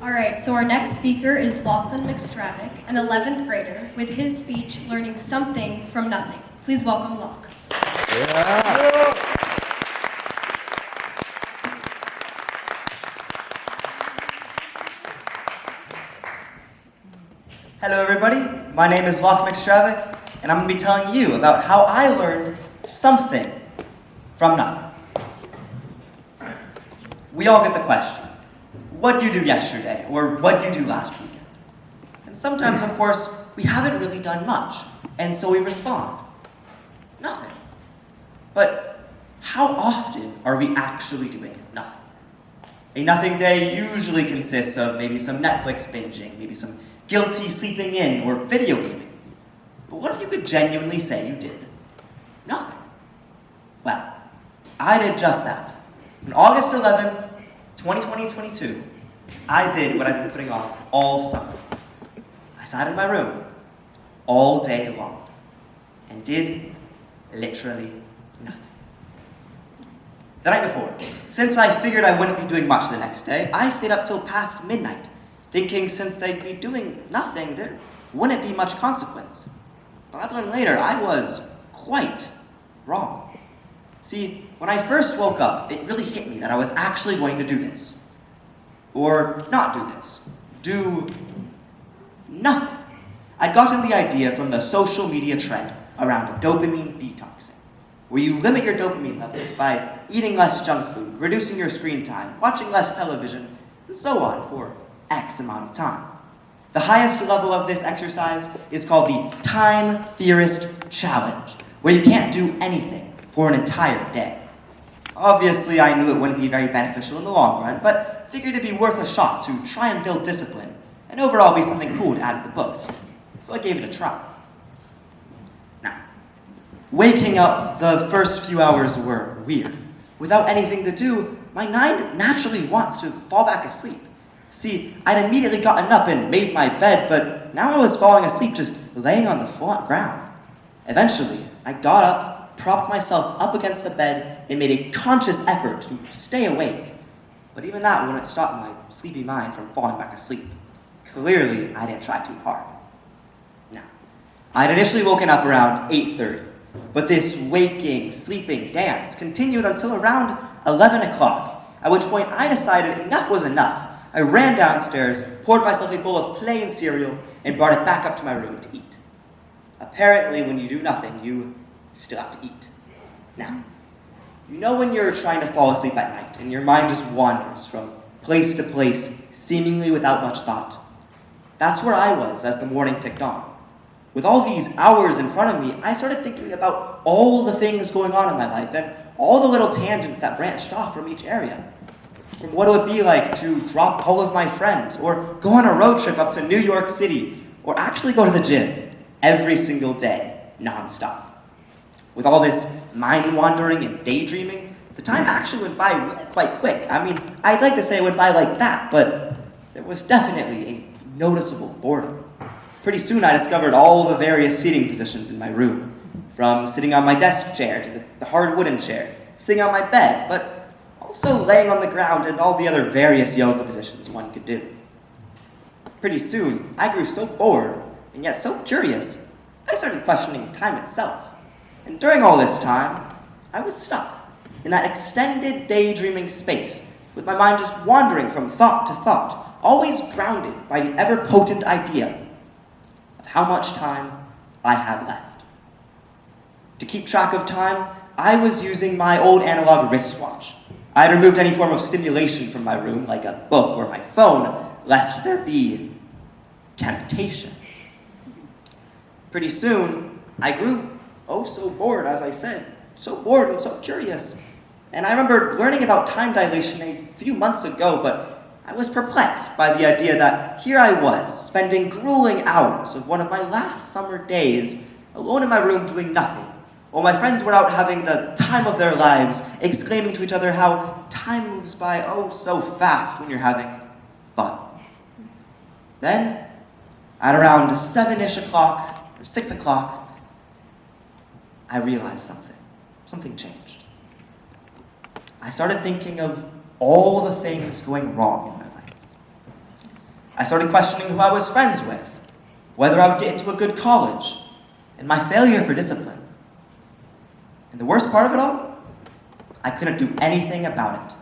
All right, so our next speaker is Lochland McStravick, an 11th grader, with his speech, Learning Something from Nothing. Please welcome Loch. Yeah. Hello everybody, my name is Loch McStravick, and I'm going to be telling you about how I learned something from nothing. We all get the question, what did you do yesterday, or what did you do last weekend? And sometimes, of course, we haven't really done much, and so we respond, nothing. But how often are we actually doing nothing? A nothing day usually consists of maybe some Netflix binging, maybe some guilty sleeping in, or video gaming. But what if you could genuinely say you did nothing? Well, I did just that. On August 11th, 2022, I did what I've been putting off all summer. I sat in my room all day long and did literally nothing. The night before, since I figured I wouldn't be doing much the next day, I stayed up till past midnight, thinking since they'd be doing nothing, there wouldn't be much consequence. But I learned later I was quite wrong. See, when I first woke up, it really hit me that I was actually going to do this. Or not do this. Do nothing. I'd gotten the idea from the social media trend around dopamine detoxing, where you limit your dopamine levels by eating less junk food, reducing your screen time, watching less television, and so on for X amount of time. The highest level of this exercise is called the Time Theorist Challenge, where you can't do anything for an entire day. Obviously, I knew it wouldn't be very beneficial in the long run, but figured it'd be worth a shot to try and build discipline, and overall be something cool to add to the books. So I gave it a try. Now, waking up the first few hours were weird. Without anything to do, my mind naturally wants to fall back asleep. See, I'd immediately gotten up and made my bed, but now I was falling asleep just laying on the flat ground. Eventually, I got up, propped myself up against the bed, and made a conscious effort to stay awake. But even that wouldn't stop my sleepy mind from falling back asleep. Clearly, I didn't try too hard. Now, I'd initially woken up around 8:30, but this waking, sleeping dance continued until around 11 o'clock, at which point I decided enough was enough. I ran downstairs, poured myself a bowl of plain cereal, and brought it back up to my room to eat. Apparently, when you do nothing, you still have to eat. Now, you know when you're trying to fall asleep at night, and your mind just wanders from place to place, seemingly without much thought? That's where I was as the morning ticked on. With all these hours in front of me, I started thinking about all the things going on in my life, and all the little tangents that branched off from each area. From what it would be like to drop all of my friends, or go on a road trip up to New York City, or actually go to the gym every single day, nonstop. With all this mind wandering and daydreaming, the time actually went by really quite quick. I mean, I'd like to say it went by like that, but there was definitely a noticeable boredom. Pretty soon I discovered all the various seating positions in my room, from sitting on my desk chair to the hard wooden chair, sitting on my bed, but also laying on the ground and all the other various yoga positions one could do. Pretty soon, I grew so bored, and yet so curious, I started questioning time itself. And during all this time, I was stuck in that extended daydreaming space, with my mind just wandering from thought to thought, always grounded by the ever-potent idea of how much time I had left. To keep track of time, I was using my old analog wristwatch. I had removed any form of stimulation from my room, like a book or my phone, lest there be temptation. Pretty soon, I grew so bored, as I said, so bored and so curious. And I remember learning about time dilation a few months ago, but I was perplexed by the idea that here I was, spending grueling hours of one of my last summer days alone in my room doing nothing, while my friends were out having the time of their lives, exclaiming to each other how time moves by so fast when you're having fun. Then, at around 7-ish o'clock, or 6 o'clock, I realized something. Something changed. I started thinking of all the things going wrong in my life. I started questioning who I was friends with, whether I would get into a good college, and my failure for discipline. And the worst part of it all? I couldn't do anything about it.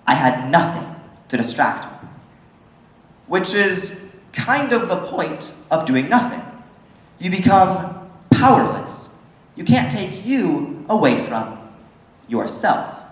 I had nothing to distract me. Which is kind of the point of doing nothing. You become powerless. You can't take you away from yourself.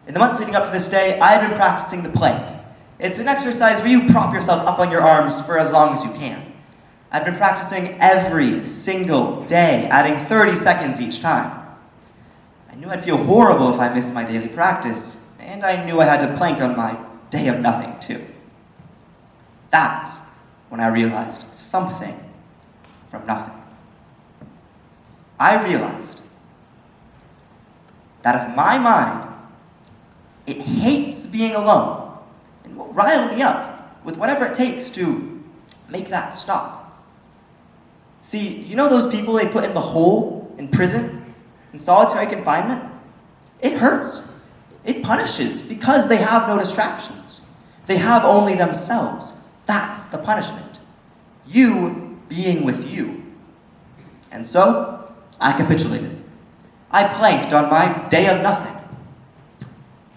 In the months leading up to this day, I had been practicing the plank. It's an exercise where you prop yourself up on your arms for as long as you can. I've been practicing every single day, adding 30 seconds each time. I knew I'd feel horrible if I missed my daily practice, and I knew I had to plank on my day of nothing too. That's when I realized something from nothing. I realized that if my mind, it hates being alone and will rile me up with whatever it takes to make that stop. See, you know those people they put in the hole in prison, in solitary confinement? It hurts. It punishes because they have no distractions. They have only themselves. That's the punishment. You being with you. And so, I capitulated. I planked on my day of nothing.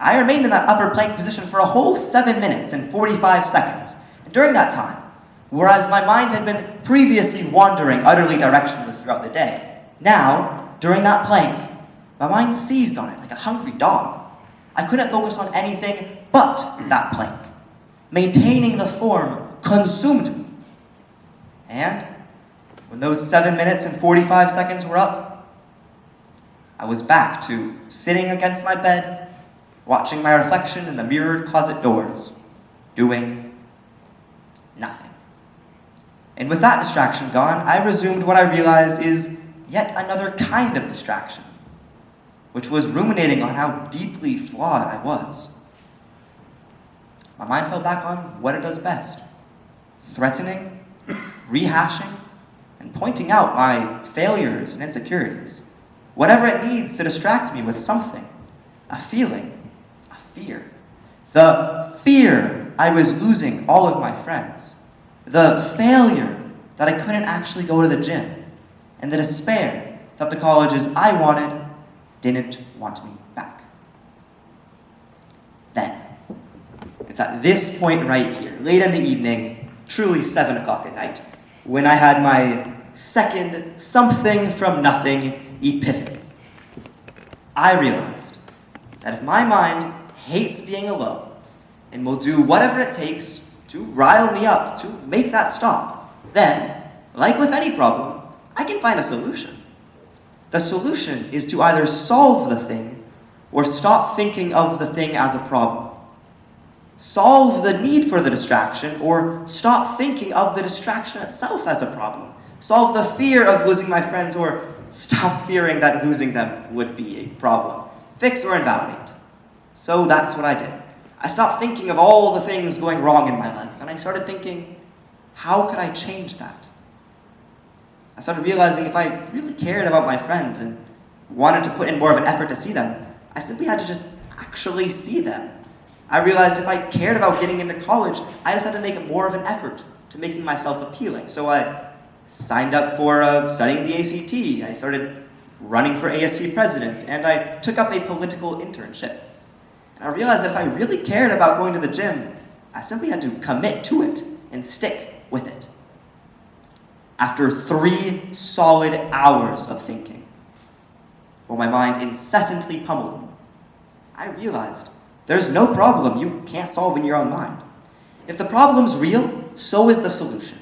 I remained in that upper plank position for a whole 7 minutes and 45 seconds. And during that time, whereas my mind had been previously wandering utterly directionless throughout the day, now, during that plank, my mind seized on it like a hungry dog. I couldn't focus on anything but that plank. Maintaining the form consumed me. And when those 7 minutes and 45 seconds were up, I was back to sitting against my bed, watching my reflection in the mirrored closet doors, doing nothing. And with that distraction gone, I resumed what I realized is yet another kind of distraction, which was ruminating on how deeply flawed I was. My mind fell back on what it does best: threatening, rehashing, and pointing out my failures and insecurities. Whatever it needs to distract me with something, a feeling, a fear. The fear I was losing all of my friends. The failure that I couldn't actually go to the gym. And the despair that the colleges I wanted didn't want me back. Then, it's at this point right here, late in the evening, truly 7 o'clock at night, when I had my second something from nothing epiphany. I realized that if my mind hates being alone and will do whatever it takes to rile me up, to make that stop, then, like with any problem, I can find a solution. The solution is to either solve the thing or stop thinking of the thing as a problem. Solve the need for the distraction or stop thinking of the distraction itself as a problem. Solve the fear of losing my friends or stop fearing that losing them would be a problem. Fix or invalidate. So that's what I did. I stopped thinking of all the things going wrong in my life, and I started thinking, how could I change that? I started realizing if I really cared about my friends and wanted to put in more of an effort to see them, I simply had to just actually see them. I realized if I cared about getting into college, I just had to make more of an effort to making myself appealing. So I signed up for studying the ACT. I started running for ASB President, and I took up a political internship. And I realized that if I really cared about going to the gym, I simply had to commit to it and stick with it. After 3 solid hours of thinking, while my mind incessantly pummeled me, I realized there's no problem you can't solve in your own mind. If the problem's real, so is the solution.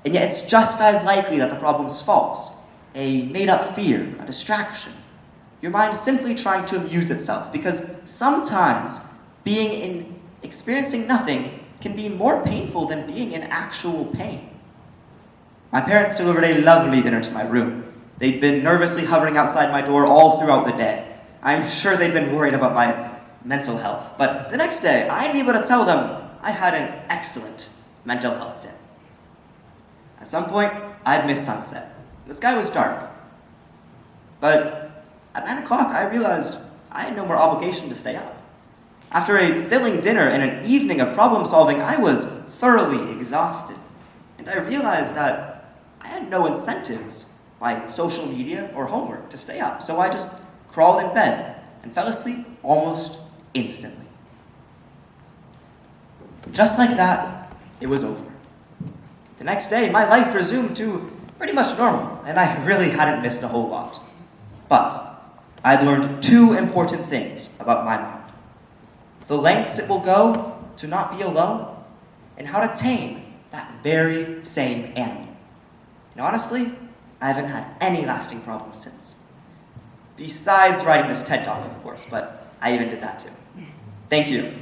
And yet it's just as likely that the problem's false, a made-up fear, a distraction. Your mind's simply trying to amuse itself, because sometimes experiencing nothing can be more painful than being in actual pain. My parents delivered a lovely dinner to my room. They'd been nervously hovering outside my door all throughout the day. I'm sure they'd been worried about my mental health, but the next day, I'd be able to tell them I had an excellent mental health day. At some point, I'd missed sunset. The sky was dark. But at 9 o'clock, I realized I had no more obligation to stay up. After a filling dinner and an evening of problem solving, I was thoroughly exhausted, and I realized that I had no incentives by social media or homework to stay up, so I just crawled in bed and fell asleep almost instantly. Just like that, it was over. The next day, my life resumed to pretty much normal, and I really hadn't missed a whole lot. But I'd learned two important things about my mind: the lengths it will go to not be alone, and how to tame that very same animal. And honestly, I haven't had any lasting problems since. Besides writing this TED Talk, of course, but I even did that too. Thank you.